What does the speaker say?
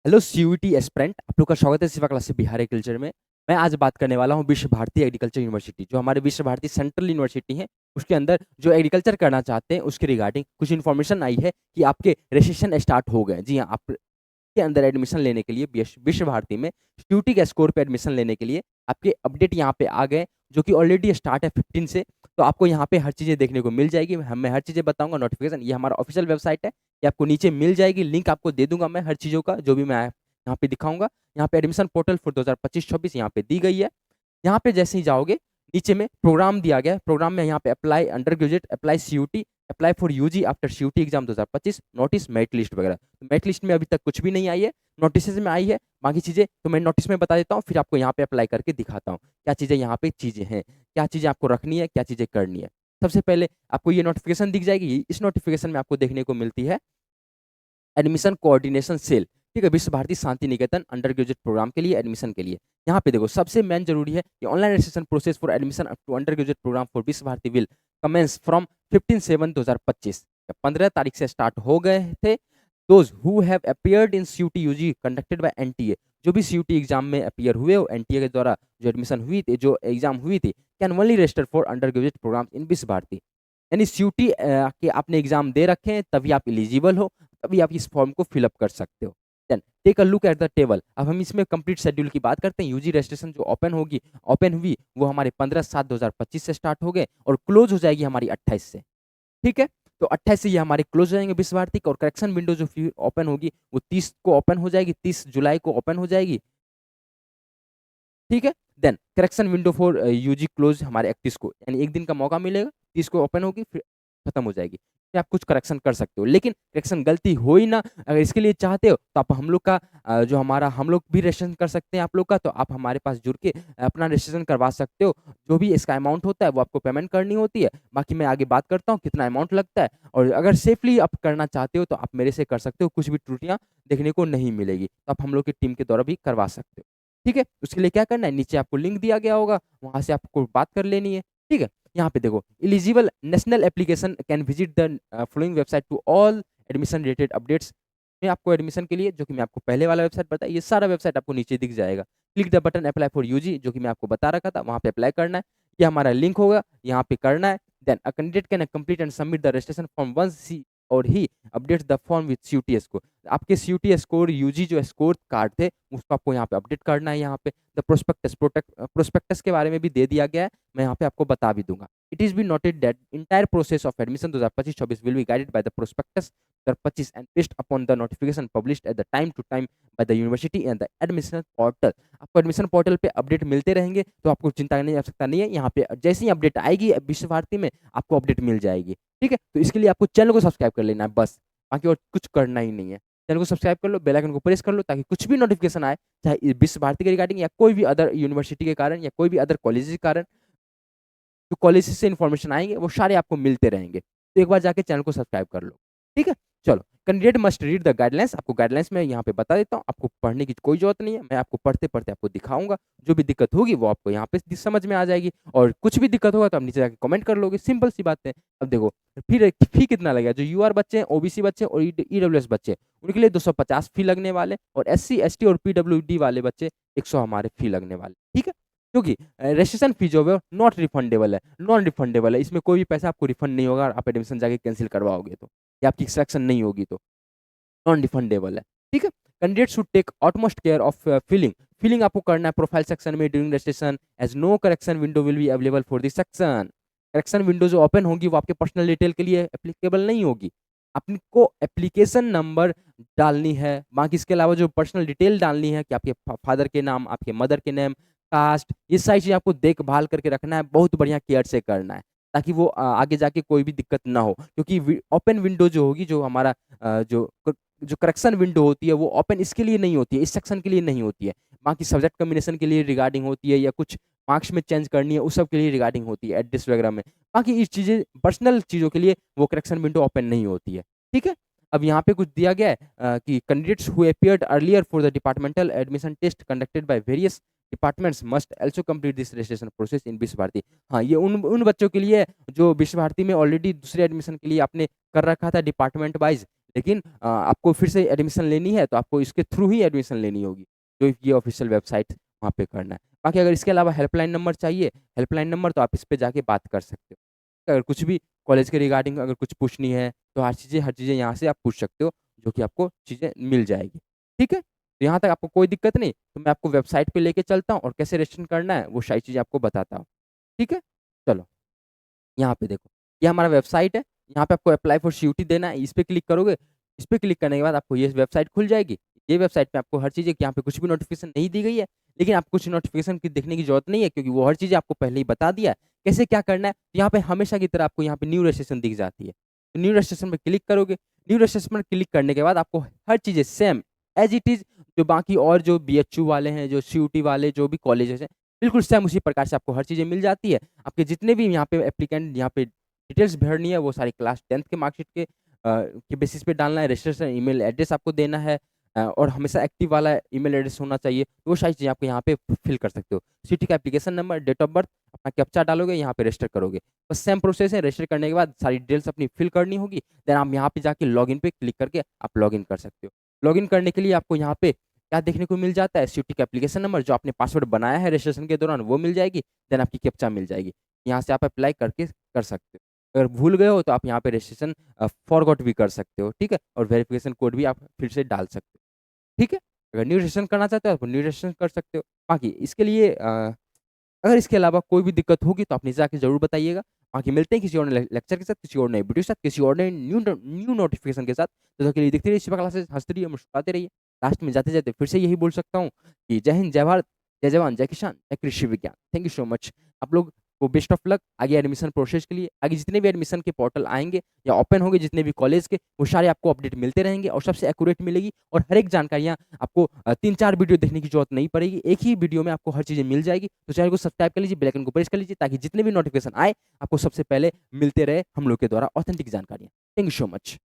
Hello CUET aspirant, आप लोग का स्वागत है सेवा क्लास से बिहार एग्रीकल्चर में। मैं आज बात करने वाला हूँ विश्व भारती एग्रीकल्चर यूनिवर्सिटी, जो हमारे विश्व भारती सेंट्रल यूनिवर्सिटी है। उसके अंदर जो एग्रीकल्चर करना चाहते हैं उसके रिगार्डिंग कुछ इन्फॉर्मेशन आई है कि आपके रजिस्ट्रेशन स्टार्ट हो गए। जी हाँ, आप के अंदर एडमिशन लेने के लिए विश्व भारती में सीयूईटी के स्कोर पे एडमिशन लेने के लिए आपके अपडेट यहाँ पे आ गए, जो कि ऑलरेडी स्टार्ट है 15 से। तो आपको यहाँ पे हर चीज़ें देखने को मिल जाएगी। मैं हर चीज़ें बताऊंगा। नोटिफिकेशन ये हमारा ऑफिशियल वेबसाइट है, ये आपको नीचे मिल जाएगी। लिंक आपको दे दूंगा मैं हर चीज़ों का, जो भी मैं यहाँ पे दिखाऊंगा। यहाँ पे एडमिशन पोर्टल फॉर 2025-26 यहाँ पे दी गई है। यहाँ पे जैसे ही जाओगे, नीचे में प्रोग्राम दिया गया है। प्रोग्राम में यहाँ पे apply undergraduate, apply CUET, apply for UG after CUET exam 2025, notice, merit list वगैरह। तो मेरिट लिस्ट में अभी तक कुछ भी नहीं आई है, नोटिस में आई है। बाकी चीज़ें तो मैं नोटिस में बता देता हूँ, फिर आपको यहाँ पे अप्लाई करके दिखाता हूँ क्या चीज़ें यहाँ पे चीज़ें हैं, क्या चीज़ें आपको रखनी है, क्या चीज़ें करनी है। सबसे पहले आपको ये नोटिफिकेशन दिख जाएगी। इस नोटिफिकेशन में आपको देखने को मिलती है एडमिशन कोऑर्डिनेशन सेल। ठीक है, विश्व Bharti Shanti Niketan under graduate programme के लिए एडमिशन के लिए। यहाँ पे देखो, सबसे मेन जरूरी है कि online registration process for admission up to undergraduate programme for Visva Bharati will commence from 15/7/2025। 15 तारीख से स्टार्ट हो गए थे। Those who have appeared in CUET UG conducted by NTA, जो भी सीयूटी एग्जाम में अपीयर हुए हो एनटीए के द्वारा जो एडमिशन हुई थी, जो एग्जाम हुई थी, can only register for undergraduate program in विश्व भारती। यानी सीयूटी के आपने एग्जाम दे रखे हैं, तभी आप एलिजिबल हो, तभी आप इस फॉर्म को फिलअप कर सकते हो। Then take a look at the table. अब हम इसमें कंप्लीट शेड्यूल की बात करते हैं। यूजी रजिस्ट्रेशन जो ओपन हुई वो हमारे 15/7/2025 से स्टार्ट हो गए और क्लोज हो जाएगी हमारी 28 से। ठीक है, तो 28 से ये हमारे क्लोज हो जाएंगे विश्व भारती। और करेक्शन विंडो जो फिर ओपन होगी वो 30 को ओपन हो जाएगी, 30 जुलाई को ओपन हो जाएगी। ठीक है, then correction window for UG close हमारे 31 को, यानी एक दिन का मौका मिलेगा। 30 को ओपन होगी, फिर खत्म हो जाएगी। फिर आप कुछ करेक्शन कर सकते हो, लेकिन करेक्शन गलती हो ही ना। अगर इसके लिए चाहते हो तो आप हम लोग का जो हमारा हम लोग भी रजिस्ट्रेशन कर सकते हैं आप लोग का। तो आप हमारे पास जुड़ के अपना रजिस्ट्रेशन करवा सकते हो। जो भी इसका अमाउंट होता है वो आपको पेमेंट करनी होती है। बाकी मैं आगे बात करता हूँ कितना अमाउंट लगता है। और अगर सेफली आप करना चाहते हो तो आप मेरे से कर सकते हो, कुछ भी त्रुटियां देखने को नहीं मिलेगी। तो आप हम लोग की टीम के द्वारा भी करवा सकते हो। ठीक है, उसके लिए क्या करना है, नीचे आपको लिंक दिया गया होगा, वहां से आपको बात कर लेनी है। ठीक है, यहाँ पे देखो, eligible national application can visit the following website to all admission related updates. में आपको एडमिशन के लिए, जो कि मैं आपको पहले वाला वेबसाइट बताया, ये सारा वेबसाइट आपको नीचे दिख जाएगा। Click the button apply for UG, जो कि मैं आपको बता रखा था, वहां पे अप्लाई करना है। ये हमारा लिंक होगा, यहाँ पे करना है। Then a candidate can complete and submit the registration form once she or he updates the form with CUET score. आपके सीयूटी स्कोर, यूजी जो स्कोर कार्ड थे, उसको आपको यहाँ पे अपडेट करना है। यहाँ पे द प्रोस्पेक्टस के बारे में भी दे दिया गया है, मैं यहाँ पे आपको बता भी दूंगा। It is be noted that entire process of admission 2025-26 will be guided by the prospectus 2025 and based upon the notification published at the time to time by the university and the admission portal. आपको admission portal पे update मिलते रहेंगे, तो आपको चिंता करने की आवश्यकता नहीं है। यहाँ पे जैसे ही अपडेट आएगी विश्व भारती में, आपको अपडेट मिल जाएगी। ठीक है, तो इसके लिए आपको चैनल को सब्सक्राइब कर लेना है बस, बाकी और कुछ करना ही नहीं है। चैनल को सब्सक्राइब कर लो, बेल आइकन को प्रेस कर लो, ताकि कुछ भी नोटिफिकेशन आए, चाहे विश्व भारती के रिगार्डिंग या कोई भी अदर यूनिवर्सिटी के कारण या कोई भी अदर कॉलेज के कारण, जो कॉलेज से इन्फॉर्मेशन आएंगे वो सारे आपको मिलते रहेंगे। तो एक बार जाके चैनल को सब्सक्राइब कर लो। ठीक है, चलो। Candidate must read the guidelines. आपको गाइडलाइंस में यहाँ पे बता देता हूँ, आपको पढ़ने की कोई जरूरत नहीं है, मैं आपको पढ़ते पढ़ते आपको दिखाऊंगा। जो भी दिक्कत होगी वो आपको यहाँ पे समझ में आ जाएगी, और कुछ भी दिक्कत होगा तो आप नीचे जाके कमेंट कर लोगे, सिंपल सी बात है। अब देखो, फिर फी कितना लगेगा। जो यूआर बच्चे हैं, ओबीसी बच्चे और ईडब्ल्यूएस बच्चे, उनके लिए 250 फी लगने वाले, और एससी एसटी और पीडब्ल्यूडी वाले बच्चे 100 हमारे फी लगने वाले। ठीक है, क्योंकि रजिस्ट्रेशन फी जो है नॉट रिफंडेबल है, नॉन रिफंडेबल है। इसमें कोई भी पैसा आपको रिफंड नहीं होगा, आप एडमिशन जाके कैंसिल करवाओगे तो, या आपकी सिलेक्शन नहीं होगी तो नॉन रिफंडेबल है। ठीक है, candidate should take utmost care of filling. Filling आपको करना है प्रोफाइल सेक्शन में during registration, as no correction window will be available for this section. Correction window जो ओपन होगी वो आपके पर्सनल डिटेल के लिए एप्लीकेबल नहीं होगी। आपको एप्लीकेशन नंबर डालनी है, बाकी इसके अलावा जो पर्सनल डिटेल डालनी है कि आपके फादर के नाम, आपके मदर के नेम, कास्ट, ये सारी चीज़ आपको देखभाल करके रखना है, बहुत बढ़िया केयर से करना है, ताकि वो आगे जाके कोई भी दिक्कत ना हो। क्योंकि ओपन विंडो जो होगी, जो हमारा जो करेक्शन विंडो होती है, वो ओपन इसके लिए नहीं होती है, इस सेक्शन के लिए नहीं होती है। बाकी सब्जेक्ट कम्बिनेशन के लिए रिगार्डिंग होती है, या कुछ मार्क्स में चेंज करनी है उस सब के लिए रिगार्डिंग होती है, एड्रेस वगैरह में। बाकी इस चीज़ें पर्सनल चीज़ों के लिए वो करेक्शन विंडो ओपन नहीं होती है। ठीक है, अब यहाँ पे कुछ दिया गया है कि candidates who appeared earlier for the departmental admission test conducted by various departments must also complete this registration process in विश्व भारती। हाँ, ये उन बच्चों के लिए जो विश्व भारती में ऑलरेडी दूसरे एडमिशन के लिए आपने कर रखा था डिपार्टमेंट वाइज, लेकिन आपको फिर से एडमिशन लेनी है तो आपको इसके थ्रू ही एडमिशन लेनी होगी, जो ये ऑफ़िशियल वेबसाइट वहाँ पे करना है। बाकी अगर इसके अलावा हेल्पलाइन नंबर चाहिए, हेल्पलाइन नंबर तो आप इस पे जाके बात कर सकते हो। अगर कुछ भी कॉलेज के रिगार्डिंग अगर कुछ पूछनी है, तो हर चीज़ें यहाँ से आप पूछ सकते हो, जो कि आपको चीज़ें मिल जाएगी। ठीक है? तो यहाँ तक आपको कोई दिक्कत नहीं, तो मैं आपको वेबसाइट पे लेके चलता हूँ और कैसे रजिस्ट्रेशन करना है, वो सारी चीज़ें आपको बताता हूँ। ठीक है? चलो, यहाँ पे देखो, ये हमारा वेबसाइट है, यहाँ पे आपको अप्लाई फॉर सीयूटी देना है, इस पे क्लिक करोगे, इस पे क्लिक करने के बाद आपको ये वेबसाइट खुल जाएगी। ये वेबसाइट पे आपको हर चीज़ यहाँ पे कुछ भी नोटिफ़िकेशन नहीं दी गई है, लेकिन आपको कुछ नोटिफ़िकेशन की देखने की ज़रूरत नहीं है क्योंकि वो हर चीज़ें आपको पहले ही बता दिया है। कैसे क्या करना है, तो यहाँ पे हमेशा की तरह आपको यहाँ पे न्यू रजिस्ट्रेशन दिख जाती है। तो न्यू रजिस्ट्रेशन पे क्लिक करोगे, न्यू रजिस्ट्रेशन पर क्लिक करने के बाद आपको हर चीज़ें सेम एज़ इट इज़ जो बाकी और जो बीएचयू वाले हैं, जो सीयूटी वाले जो भी कॉलेजेस हैं, बिल्कुल सेम उसी प्रकार से आपको हर चीज़ें मिल जाती है। आपके जितने भी यहाँ पे एप्लीकेंट यहाँ पे डिटेल्स भरनी है वो सारी क्लास 10th के मार्कशीट के बेसिस पे डालना है, रजिस्ट्रेशन ईमेल एड्रेस आपको देना है और हमेशा एक्टिव वाला ईमेल एड्रेस होना चाहिए। वो सारी चीज़ें आपको यहाँ पे फिल कर सकते हो। सिटी का application number, date of birth, अपना कैप्चा डालोगे, यहाँ पे रजिस्टर करोगे। बस सेम प्रोसेस है, रजिस्टर करने के बाद सारी डिटेल्स अपनी फिल करनी होगी। देन आप यहाँ पे जाके लॉगिन पे क्लिक करके आप लॉगिन कर सकते हो। लॉगिन करने के लिए आपको यहाँ पे क्या देखने को मिल जाता है, सिटी का एप्लीकेशन नंबर जो आपने पासवर्ड बनाया है रजिस्ट्रेशन के दौरान वो मिल जाएगी। देन आपकी कैप्चा मिल जाएगी। यहाँ से आप अप्लाई करके कर सकते हो। अगर भूल गए हो तो आप यहाँ पे रजिस्ट्रेशन फॉरगॉट भी कर सकते हो, ठीक है? और वेरिफिकेशन कोड भी आप फिर से डाल सकते हो, ठीक है? अगर न्यू रजिस्ट्रेशन करना चाहते हो, आप न्यू रजिस्ट्रेशन कर सकते हो। बाकी इसके लिए अगर इसके अलावा कोई भी दिक्कत होगी तो आप नीचे आके ज़रूर बताइएगा। बाकी मिलते हैं किसी और नए लेक्चर के साथ, किसी और नए वीडियो के साथ, किसी और नए न्यू नोटिफ़िकेशन के साथ। तब तक के लिए देखते रहिए शिवा क्लासेस, हँसते रहिए, मुस्कुराते रहिए। लास्ट में जाते-जाते फिर से यही बोल सकता हूँ कि जय हिंद, जय भारत, जय जवान, जय किसान, जय कृषि विज्ञान। Thank you so much. आप लोग को बेस्ट ऑफ लक आगे एडमिशन प्रोसेस के लिए। आगे जितने भी एडमिशन के पोर्टल आएँगे या ओपन होंगे जितने भी कॉलेज के, वो सारे आपको अपडेट मिलते रहेंगे और सबसे एक्यूरेट मिलेगी और हर एक जानकारियाँ आपको 3-4 वीडियो देखने की ज़रूरत नहीं पड़ेगी। एक ही वीडियो में आपको हर चीज़ें मिल जाएगी। तो चैनल को सब्सक्राइब कर लीजिए, बेल आइकन को प्रेस कर लीजिए ताकि जितने भी नोटिफ़िकेशन आए, आपको सबसे पहले मिलते रहे हम लोग के द्वारा ऑथेंटिक जानकारियाँ। Thank you so much.